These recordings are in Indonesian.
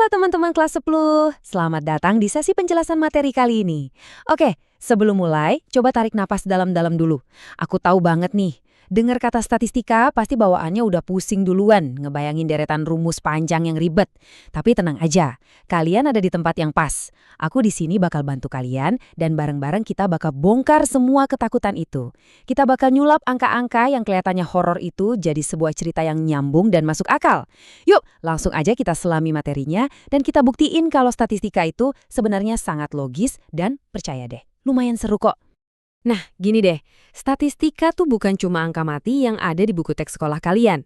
teman-teman kelas 10, selamat datang di sesi penjelasan materi kali ini. Oke, sebelum mulai, coba tarik napas dalam-dalam dulu. Aku tahu banget nih, dengar kata statistika pasti bawaannya udah pusing duluan, ngebayangin deretan rumus panjang yang ribet. Tapi tenang aja, kalian ada di tempat yang pas. Aku di sini bakal bantu kalian dan bareng-bareng kita bakal bongkar semua ketakutan itu. Kita bakal nyulap angka-angka yang kelihatannya horor itu jadi sebuah cerita yang nyambung dan masuk akal. Yuk, langsung aja kita selami materinya dan kita buktiin kalau statistika itu sebenarnya sangat logis dan percaya deh, lumayan seru kok. Nah, gini deh, statistika tuh bukan cuma angka mati yang ada di buku teks sekolah kalian.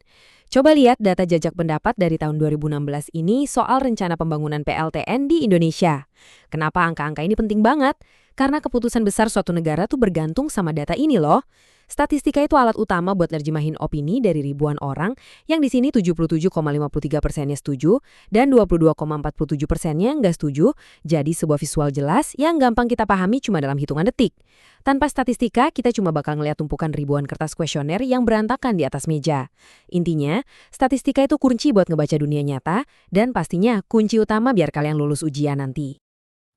Coba lihat data jajak pendapat dari tahun 2016 ini soal rencana pembangunan PLTN di Indonesia. Kenapa angka-angka ini penting banget? Karena keputusan besar suatu negara tuh bergantung sama data ini loh. Statistika itu alat utama buat nerjemahin opini dari ribuan orang yang di sini 77,53%-nya setuju dan 22,47%-nya nggak setuju, jadi sebuah visual jelas yang gampang kita pahami cuma dalam hitungan detik. Tanpa statistika, kita cuma bakal ngeliat tumpukan ribuan kertas kuesioner yang berantakan di atas meja. Intinya, statistika itu kunci buat ngebaca dunia nyata dan pastinya kunci utama biar kalian lulus ujian nanti.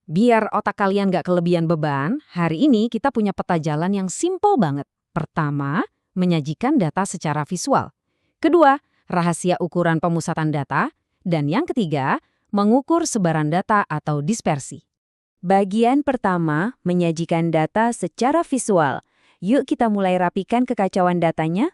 Biar otak kalian nggak kelebihan beban, hari ini kita punya peta jalan yang simple banget. Pertama, menyajikan data secara visual. Kedua, rahasia ukuran pemusatan data. Dan yang ketiga, mengukur sebaran data atau dispersi. Bagian pertama, menyajikan data secara visual. Yuk kita mulai rapikan kekacauan datanya.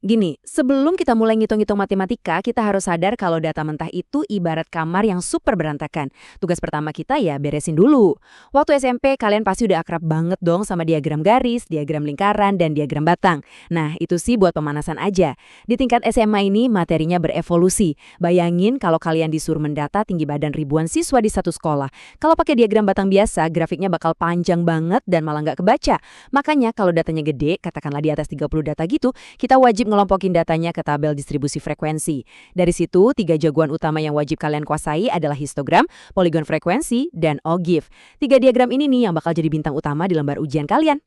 Gini, sebelum kita mulai ngitung-ngitung matematika, kita harus sadar kalau data mentah itu ibarat kamar yang super berantakan. Tugas pertama kita ya beresin dulu. Waktu SMP, kalian pasti udah akrab banget dong sama diagram garis, diagram lingkaran, dan diagram batang. Nah, itu sih buat pemanasan aja. Di tingkat SMA ini, materinya berevolusi. Bayangin kalau kalian disuruh mendata tinggi badan ribuan siswa di satu sekolah. Kalau pakai diagram batang biasa, grafiknya bakal panjang banget dan malah nggak kebaca. Makanya kalau datanya gede, katakanlah di atas 30 data gitu, kita wajib ngelompokin datanya ke tabel distribusi frekuensi. Dari situ, 3 jagoan utama yang wajib kalian kuasai adalah histogram, poligon frekuensi, dan OGIF. 3 diagram ini nih yang bakal jadi bintang utama di lembar ujian kalian.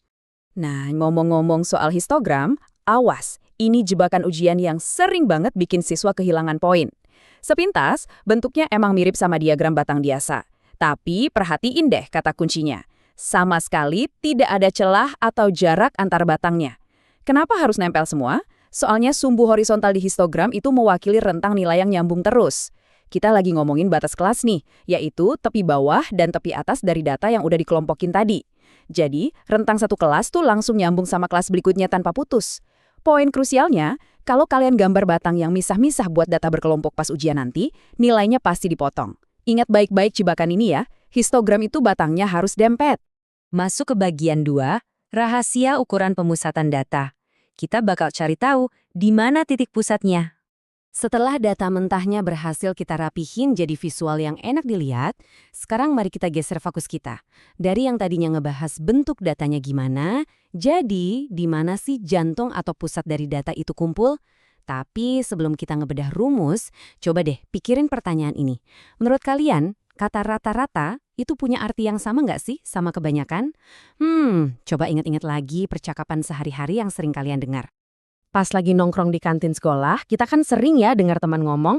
Nah, ngomong-ngomong soal histogram, awas, ini jebakan ujian yang sering banget bikin siswa kehilangan poin. Sepintas, bentuknya emang mirip sama diagram batang biasa. Tapi perhatiin deh kata kuncinya. Sama sekali tidak ada celah atau jarak antar batangnya. Kenapa harus nempel semua? Soalnya sumbu horizontal di histogram itu mewakili rentang nilai yang nyambung terus. Kita lagi ngomongin batas kelas nih, yaitu tepi bawah dan tepi atas dari data yang udah dikelompokin tadi. Jadi, rentang satu kelas tuh langsung nyambung sama kelas berikutnya tanpa putus. Poin krusialnya, kalau kalian gambar batang yang misah-misah buat data berkelompok pas ujian nanti, nilainya pasti dipotong. Ingat baik-baik jebakan ini ya, histogram itu batangnya harus dempet. Masuk ke bagian 2, rahasia ukuran pemusatan data. Kita bakal cari tahu di mana titik pusatnya. Setelah data mentahnya berhasil kita rapihin jadi visual yang enak dilihat, sekarang mari kita geser fokus kita. Dari yang tadinya ngebahas bentuk datanya gimana, jadi di mana sih jantung atau pusat dari data itu kumpul? Tapi sebelum kita ngebedah rumus, coba deh pikirin pertanyaan ini. Menurut kalian, kata rata-rata itu punya arti yang sama nggak sih sama kebanyakan? Coba ingat-ingat lagi percakapan sehari-hari yang sering kalian dengar. Pas lagi nongkrong di kantin sekolah, kita kan sering ya dengar teman ngomong,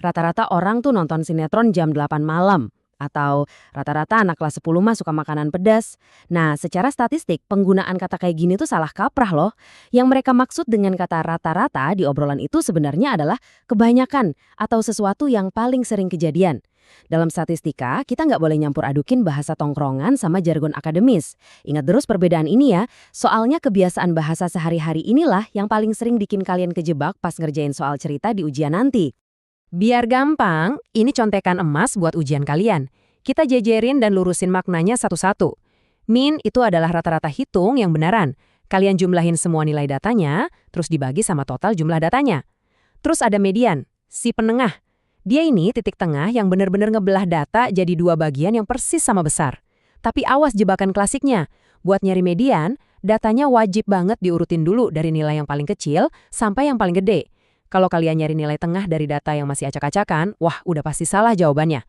rata-rata orang tuh nonton sinetron jam 8 malam. Atau rata-rata anak kelas 10 mah suka makanan pedas. Nah, secara statistik, penggunaan kata kayak gini tuh salah kaprah loh. Yang mereka maksud dengan kata rata-rata di obrolan itu sebenarnya adalah kebanyakan atau sesuatu yang paling sering kejadian. Dalam statistika, kita nggak boleh nyampur adukin bahasa tongkrongan sama jargon akademis. Ingat terus perbedaan ini ya, soalnya kebiasaan bahasa sehari-hari inilah yang paling sering bikin kalian kejebak pas ngerjain soal cerita di ujian nanti. Biar gampang, ini contekan emas buat ujian kalian. Kita jejerin dan lurusin maknanya satu-satu. Min itu adalah rata-rata hitung yang benaran. Kalian jumlahin semua nilai datanya, terus dibagi sama total jumlah datanya. Terus ada median, si penengah. Dia ini titik tengah yang benar-benar ngebelah data jadi 2 bagian yang persis sama besar. Tapi awas jebakan klasiknya. Buat nyari median, datanya wajib banget diurutin dulu dari nilai yang paling kecil sampai yang paling gede. Kalau kalian nyari nilai tengah dari data yang masih acak-acakan, wah udah pasti salah jawabannya.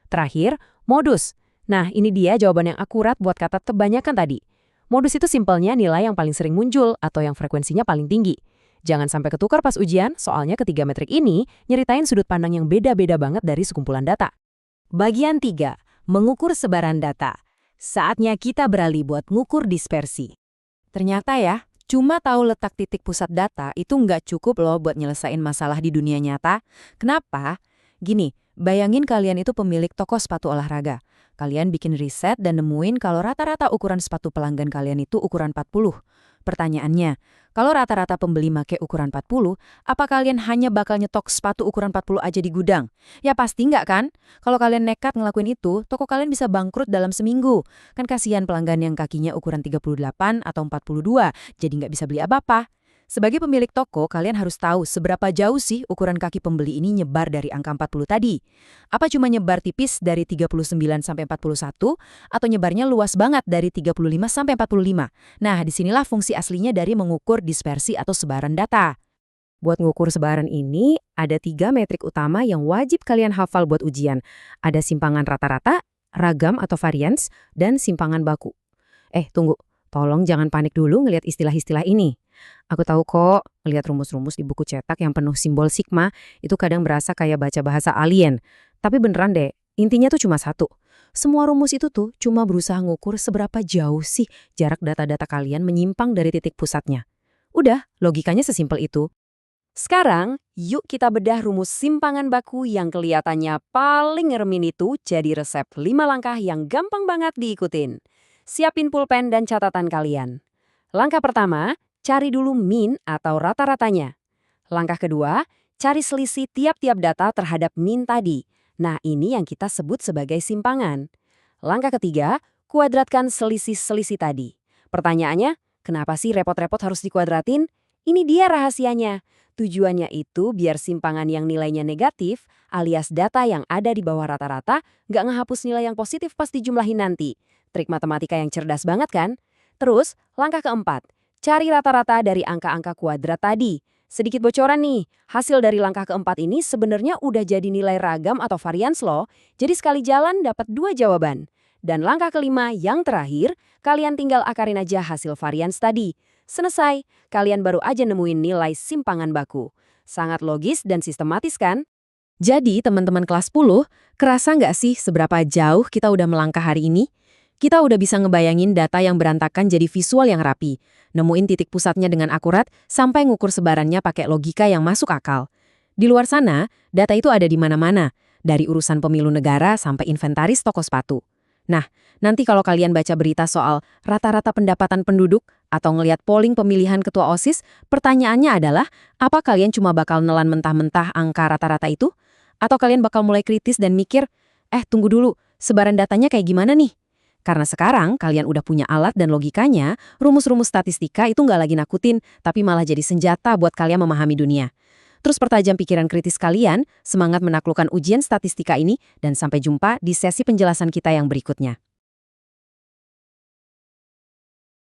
Terakhir, modus. Nah, ini dia jawaban yang akurat buat kata kebanyakan tadi. Modus itu simpelnya nilai yang paling sering muncul atau yang frekuensinya paling tinggi. Jangan sampai ketukar pas ujian, soalnya ketiga metrik ini nyeritain sudut pandang yang beda-beda banget dari sekumpulan data. Bagian 3, mengukur sebaran data. Saatnya kita beralih buat ngukur dispersi. Ternyata ya, cuma tahu letak titik pusat data itu nggak cukup loh buat nyelesain masalah di dunia nyata. Kenapa? Gini, bayangin kalian itu pemilik toko sepatu olahraga. Kalian bikin riset dan nemuin kalau rata-rata ukuran sepatu pelanggan kalian itu ukuran 40. Pertanyaannya, kalau rata-rata pembeli make ukuran 40, apa kalian hanya bakal nyetok sepatu ukuran 40 aja di gudang? Ya pasti nggak kan? Kalau kalian nekat ngelakuin itu, toko kalian bisa bangkrut dalam seminggu. Kan kasihan pelanggan yang kakinya ukuran 38 atau 42, jadi nggak bisa beli apa-apa. Sebagai pemilik toko, kalian harus tahu seberapa jauh sih ukuran kaki pembeli ini nyebar dari angka 40 tadi. Apa cuma nyebar tipis dari 39 sampai 41, atau nyebarnya luas banget dari 35 sampai 45? Nah, disinilah fungsi aslinya dari mengukur dispersi atau sebaran data. Buat ngukur sebaran ini, ada 3 metrik utama yang wajib kalian hafal buat ujian. Ada simpangan rata-rata, ragam atau varians, dan simpangan baku. Tunggu. Tolong jangan panik dulu ngelihat istilah-istilah ini. Aku tahu kok, ngelihat rumus-rumus di buku cetak yang penuh simbol sigma, itu kadang berasa kayak baca bahasa alien. Tapi beneran deh, intinya tuh cuma satu. Semua rumus itu tuh cuma berusaha ngukur seberapa jauh sih jarak data-data kalian menyimpang dari titik pusatnya. Udah, logikanya sesimpel itu. Sekarang, yuk kita bedah rumus simpangan baku yang kelihatannya paling ngeremin itu jadi resep 5 langkah yang gampang banget diikutin. Siapin pulpen dan catatan kalian. Langkah pertama, cari dulu mean atau rata-ratanya. Langkah kedua, cari selisih tiap-tiap data terhadap mean tadi. Nah, ini yang kita sebut sebagai simpangan. Langkah ketiga, kuadratkan selisih-selisih tadi. Pertanyaannya, kenapa sih repot-repot harus dikuadratin? Ini dia rahasianya. Tujuannya itu biar simpangan yang nilainya negatif, alias data yang ada di bawah rata-rata, nggak ngehapus nilai yang positif pas dijumlahin nanti. Trik matematika yang cerdas banget kan? Terus, langkah keempat, cari rata-rata dari angka-angka kuadrat tadi. Sedikit bocoran nih, hasil dari langkah keempat ini sebenarnya udah jadi nilai ragam atau varians loh. Jadi sekali jalan dapat 2 jawaban. Dan langkah kelima yang terakhir, kalian tinggal akarin aja hasil varians tadi. Selesai, kalian baru aja nemuin nilai simpangan baku. Sangat logis dan sistematis kan? Jadi teman-teman kelas 10, kerasa nggak sih seberapa jauh kita udah melangkah hari ini? Kita udah bisa ngebayangin data yang berantakan jadi visual yang rapi, nemuin titik pusatnya dengan akurat, sampai ngukur sebarannya pakai logika yang masuk akal. Di luar sana, data itu ada di mana-mana, dari urusan pemilu negara sampai inventaris toko sepatu. Nah, nanti kalau kalian baca berita soal rata-rata pendapatan penduduk atau ngelihat polling pemilihan ketua OSIS, pertanyaannya adalah, apa kalian cuma bakal nelan mentah-mentah angka rata-rata itu? Atau kalian bakal mulai kritis dan mikir, tunggu dulu, sebaran datanya kayak gimana nih? Karena sekarang kalian udah punya alat dan logikanya, rumus-rumus statistika itu nggak lagi nakutin, tapi malah jadi senjata buat kalian memahami dunia. Terus pertajam pikiran kritis kalian, semangat menaklukkan ujian statistika ini, dan sampai jumpa di sesi penjelasan kita yang berikutnya.